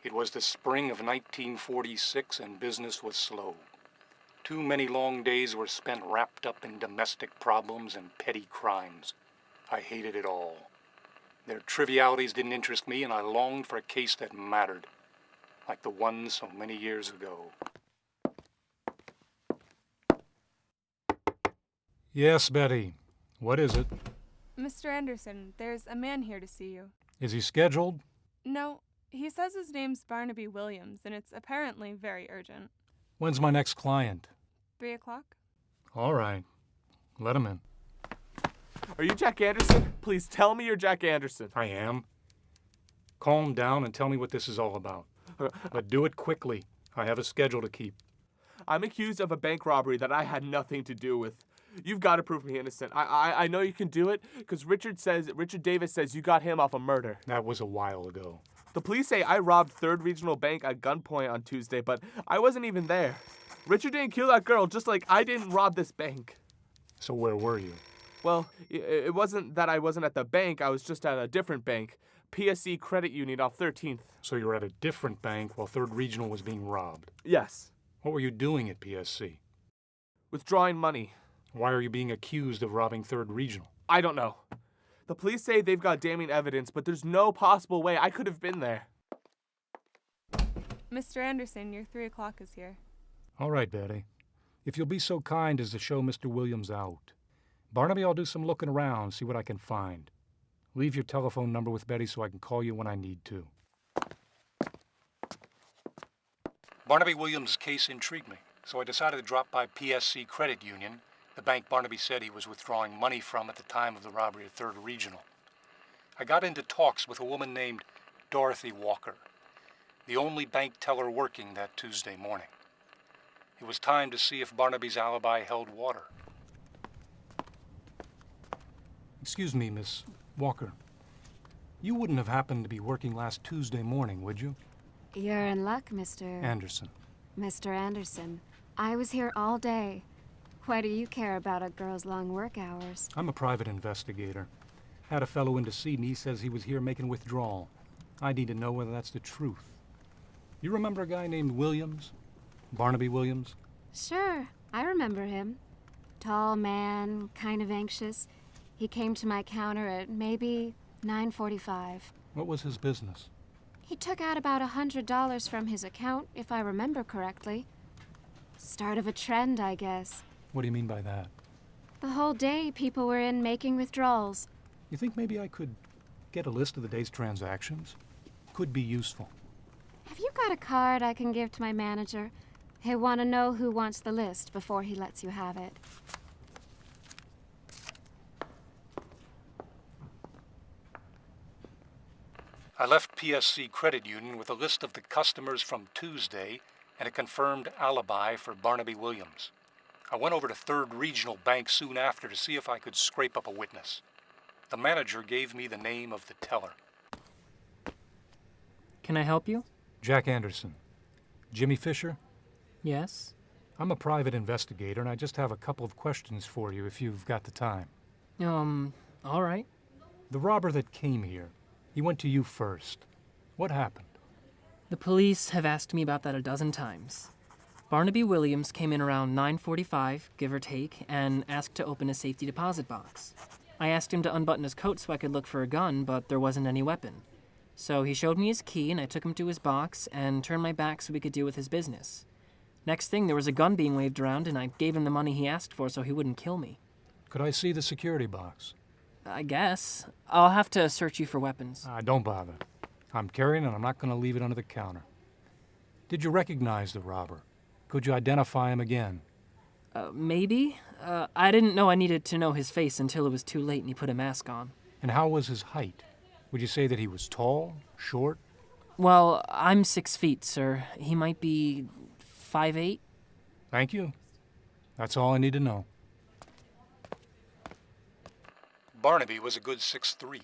It was the spring of 1946 and business was slow. Too many long days were spent wrapped up in domestic problems and petty crimes. I hated it all. Their trivialities didn't interest me, and I longed for a case that mattered, like the one so many years ago. Yes, Betty. What is it? Mr. Anderson, there's a man here to see you. Is he scheduled? No, he says his name's Barnaby Williams, and it's apparently very urgent. When's my next client? 3 o'clock? All right. Let him in. Are you Jack Anderson? Please tell me you're Jack Anderson. I am. Calm down and tell me what this is all about. But do it quickly. I have a schedule to keep. I'm accused of a bank robbery that I had nothing to do with. You've got to prove me innocent. I know you can do it because Richard Davis says you got him off a murder. That was a while ago. The police say I robbed 3rd Regional Bank at gunpoint on Tuesday, but I wasn't even there. Richard didn't kill that girl, just like I didn't rob this bank. So where were you? Well, it wasn't that I wasn't at the bank. I was just at a different bank, PSC Credit Union off 13th. So you were at a different bank while 3rd Regional was being robbed? Yes. What were you doing at PSC? Withdrawing money. Why are you being accused of robbing 3rd Regional? I don't know. The police say they've got damning evidence, but there's no possible way I could have been there. Mr. Anderson, your 3 o'clock is here. All right, Betty. If you'll be so kind as to show Mr. Williams out. Barnaby, I'll do some looking around, see what I can find. Leave your telephone number with Betty so I can call you when I need to. Barnaby Williams' case intrigued me, so I decided to drop by PSC Credit Union, the bank Barnaby said he was withdrawing money from at the time of the robbery at 3rd Regional. I got into talks with a woman named Dorothy Walker, the only bank teller working that Tuesday morning. It was time to see if Barnaby's alibi held water. Excuse me, Miss Walker. You wouldn't have happened to be working last Tuesday morning, would you? You're in luck, Mr. Anderson. Mr. Anderson. I was here all day. Why do you care about a girl's long work hours? I'm a private investigator. Had a fellow in to see me, says he was here making withdrawal. I need to know whether that's the truth. You remember a guy named Williams? Barnaby Williams? Sure, I remember him. Tall man, kind of anxious. He came to my counter at maybe 9:45. What was his business? He took out about $100 from his account, if I remember correctly. Start of a trend, I guess. What do you mean by that? The whole day, people were in making withdrawals. You think maybe I could get a list of the day's transactions? Could be useful. Have you got a card I can give to my manager? He'll want to know who wants the list before he lets you have it. I left PSC Credit Union with a list of the customers from Tuesday and a confirmed alibi for Barnaby Williams. I went over to 3rd Regional Bank soon after to see if I could scrape up a witness. The manager gave me the name of the teller. Can I help you? Jack Anderson. Jimmy Fisher? Yes. I'm a private investigator, and I just have a couple of questions for you if you've got the time. All right. The robber that came here, he went to you first. What happened? The police have asked me about that a dozen times. Barnaby Williams came in around 9:45, give or take, and asked to open a safety deposit box. I asked him to unbutton his coat so I could look for a gun, but there wasn't any weapon. So he showed me his key, and I took him to his box and turned my back so we could deal with his business. Next thing, there was a gun being waved around, and I gave him the money he asked for so he wouldn't kill me. Could I see the security box? I guess. I'll have to search you for weapons. Don't bother. I'm carrying and I'm not going to leave it under the counter. Did you recognize the robber? Could you identify him again? Maybe. I didn't know I needed to know his face until it was too late and he put a mask on. And how was his height? Would you say that he was tall, short? Well, I'm 6 feet, sir. He might be 5'8". Thank you. That's all I need to know. Barnaby was a good 6'3".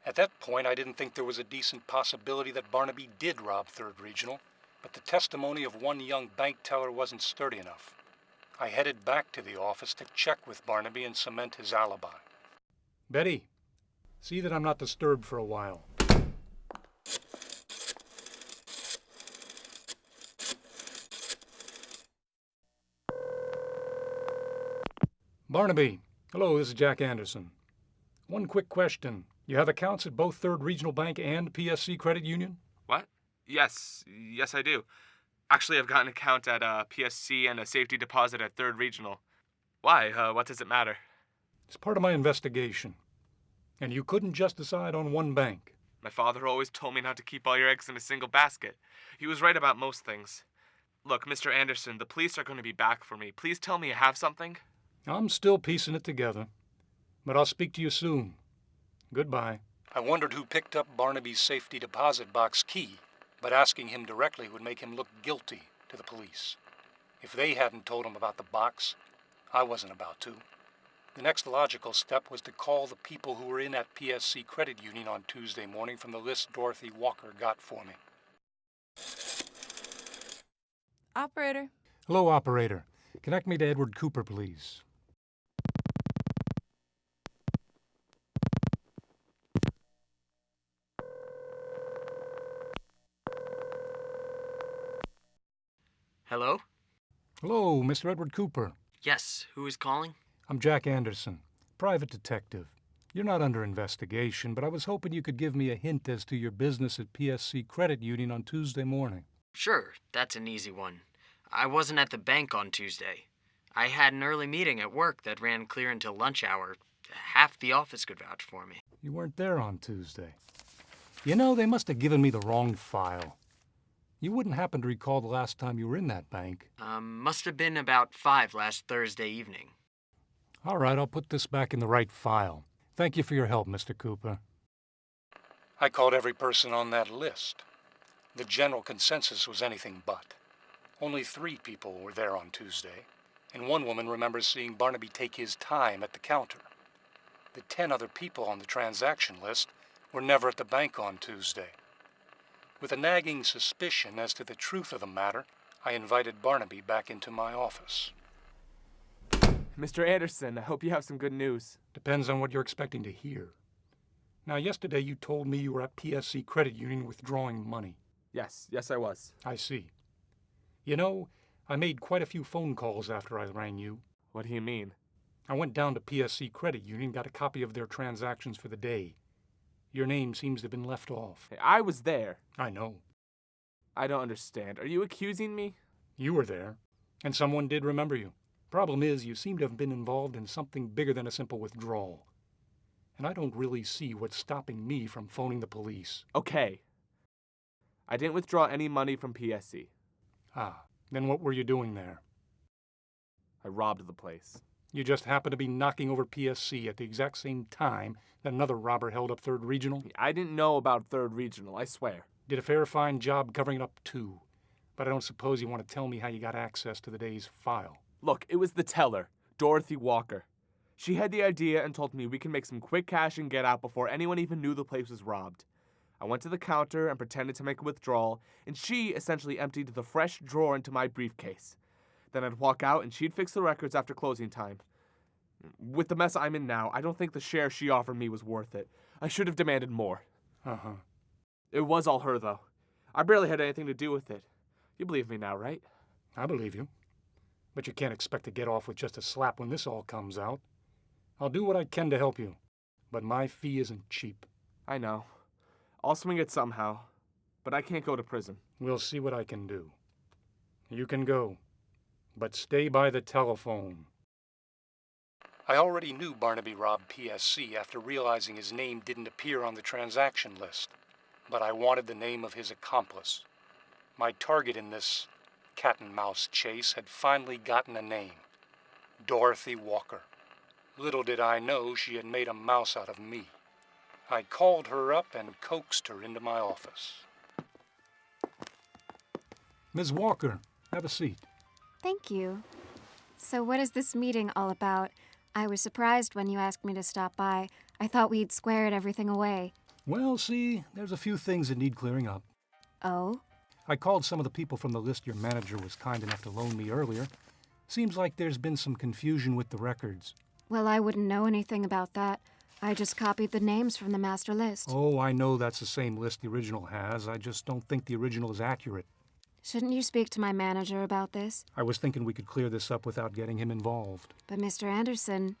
At that point, I didn't think there was a decent possibility that Barnaby did rob 3rd Regional, but the testimony of one young bank teller wasn't sturdy enough. I headed back to the office to check with Barnaby and cement his alibi. Betty, see that I'm not disturbed for a while. Barnaby. Hello, this is Jack Anderson. One quick question. You have accounts at both Third Regional Bank and PSC Credit Union? What? Yes, I do. Actually, I've got an account at PSC and a safety deposit at Third Regional. Why? What does it matter? It's part of my investigation. And you couldn't just decide on one bank. My father always told me not to keep all your eggs in a single basket. He was right about most things. Look, Mr. Anderson, the police are going to be back for me. Please tell me you have something. I'm still piecing it together. But I'll speak to you soon. Goodbye. I wondered who picked up Barnaby's safety deposit box key, but asking him directly would make him look guilty to the police. If they hadn't told him about the box, I wasn't about to. The next logical step was to call the people who were in at PSC Credit Union on Tuesday morning from the list Dorothy Walker got for me. Operator. Hello, operator. Connect me to Edward Cooper, please. Hello? Hello, Mr. Edward Cooper. Yes, who is calling? I'm Jack Anderson, private detective. You're not under investigation, but I was hoping you could give me a hint as to your business at PSC Credit Union on Tuesday morning. Sure, that's an easy one. I wasn't at the bank on Tuesday. I had an early meeting at work that ran clear until lunch hour. Half the office could vouch for me. You weren't there on Tuesday. You know, they must have given me the wrong file. You wouldn't happen to recall the last time you were in that bank. Must have been about 5 last Thursday evening. All right, I'll put this back in the right file. Thank you for your help, Mr. Cooper. I called every person on that list. The general consensus was anything but. Only 3 people were there on Tuesday, and one woman remembers seeing Barnaby take his time at the counter. The 10 other people on the transaction list were never at the bank on Tuesday. With a nagging suspicion as to the truth of the matter, I invited Barnaby back into my office. Mr. Anderson, I hope you have some good news. Depends on what you're expecting to hear. Now, yesterday you told me you were at PSC Credit Union withdrawing money. Yes, I was. I see. You know, I made quite a few phone calls after I rang you. What do you mean? I went down to PSC Credit Union, got a copy of their transactions for the day. Your name seems to have been left off. Hey, I was there. I know. I don't understand. Are you accusing me? You were there, and someone did remember you. Problem is, you seem to have been involved in something bigger than a simple withdrawal. And I don't really see what's stopping me from phoning the police. Okay. I didn't withdraw any money from PSC. Ah, then what were you doing there? I robbed the place. You just happened to be knocking over PSC at the exact same time that another robber held up Third Regional? I didn't know about Third Regional, I swear. Did a fair fine job covering it up, too. But I don't suppose you want to tell me how you got access to the day's file. Look, it was the teller, Dorothy Walker. She had the idea and told me we can make some quick cash and get out before anyone even knew the place was robbed. I went to the counter and pretended to make a withdrawal, and she essentially emptied the fresh drawer into my briefcase. Then I'd walk out and she'd fix the records after closing time. With the mess I'm in now, I don't think the share she offered me was worth it. I should have demanded more. Uh-huh. It was all her, though. I barely had anything to do with it. You believe me now, right? I believe you. But you can't expect to get off with just a slap when this all comes out. I'll do what I can to help you, but my fee isn't cheap. I know. I'll swing it somehow, but I can't go to prison. We'll see what I can do. You can go, but stay by the telephone. I already knew Barnaby robbed PSC after realizing his name didn't appear on the transaction list, but I wanted the name of his accomplice. My target in this cat-and-mouse chase had finally gotten a name. Dorothy Walker. Little did I know she had made a mouse out of me. I called her up and coaxed her into my office. Ms. Walker, have a seat. Thank you. So what is this meeting all about? I was surprised when you asked me to stop by. I thought we'd squared everything away. Well, see, there's a few things that need clearing up. Oh? I called some of the people from the list your manager was kind enough to loan me earlier. Seems like there's been some confusion with the records. Well, I wouldn't know anything about that. I just copied the names from the master list. Oh, I know that's the same list the original has. I just don't think the original is accurate. Shouldn't you speak to my manager about this? I was thinking we could clear this up without getting him involved. But Mr. Anderson,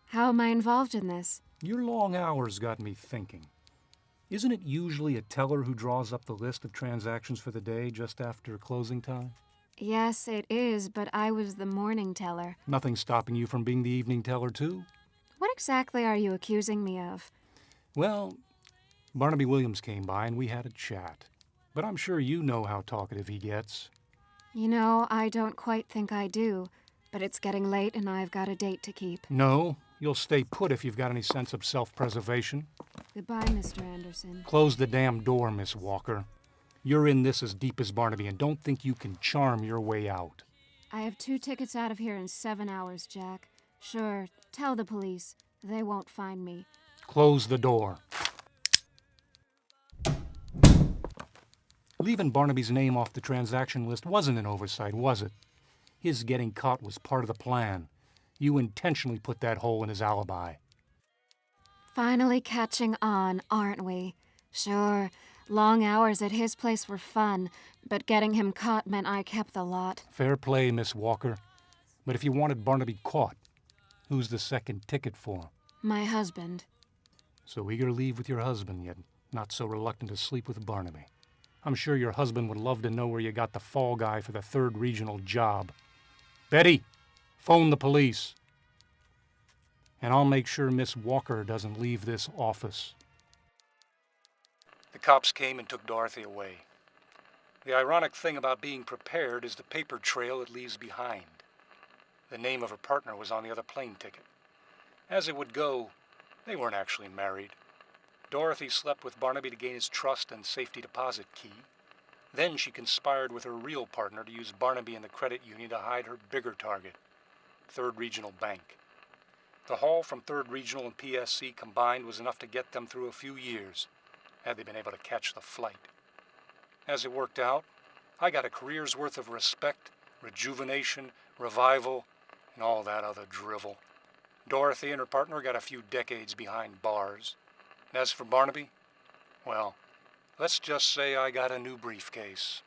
how am I involved in this? Your long hours got me thinking. Isn't it usually a teller who draws up the list of transactions for the day just after closing time? Yes, it is, but I was the morning teller. Nothing stopping you from being the evening teller, too? What exactly are you accusing me of? Well, Barnaby Williams came by and we had a chat. But I'm sure you know how talkative he gets. You know, I don't quite think I do, but it's getting late and I've got a date to keep. No, you'll stay put if you've got any sense of self-preservation. Goodbye, Mr. Anderson. Close the damn door, Miss Walker. You're in this as deep as Barnaby and don't think you can charm your way out. I have 2 tickets out of here in 7 hours, Jack. Sure, tell the police. They won't find me. Close the door. Leaving Barnaby's name off the transaction list wasn't an oversight, was it? His getting caught was part of the plan. You intentionally put that hole in his alibi. Finally catching on, aren't we? Sure, long hours at his place were fun, but getting him caught meant I kept the lot. Fair play, Miss Walker. But if you wanted Barnaby caught, who's the second ticket for? My husband. So eager to leave with your husband, yet not so reluctant to sleep with Barnaby. I'm sure your husband would love to know where you got the fall guy for the 3rd Regional job. Betty, phone the police. And I'll make sure Miss Walker doesn't leave this office. The cops came and took Dorothy away. The ironic thing about being prepared is the paper trail it leaves behind. The name of her partner was on the other plane ticket. As it would go, they weren't actually married. Dorothy slept with Barnaby to gain his trust and safety deposit key. Then she conspired with her real partner to use Barnaby and the credit union to hide her bigger target, 3rd Regional Bank. The haul from 3rd Regional and PSC combined was enough to get them through a few years, had they been able to catch the flight. As it worked out, I got a career's worth of respect, rejuvenation, revival, and all that other drivel. Dorothy and her partner got a few decades behind bars. And as for Barnaby, well, let's just say I got a new briefcase.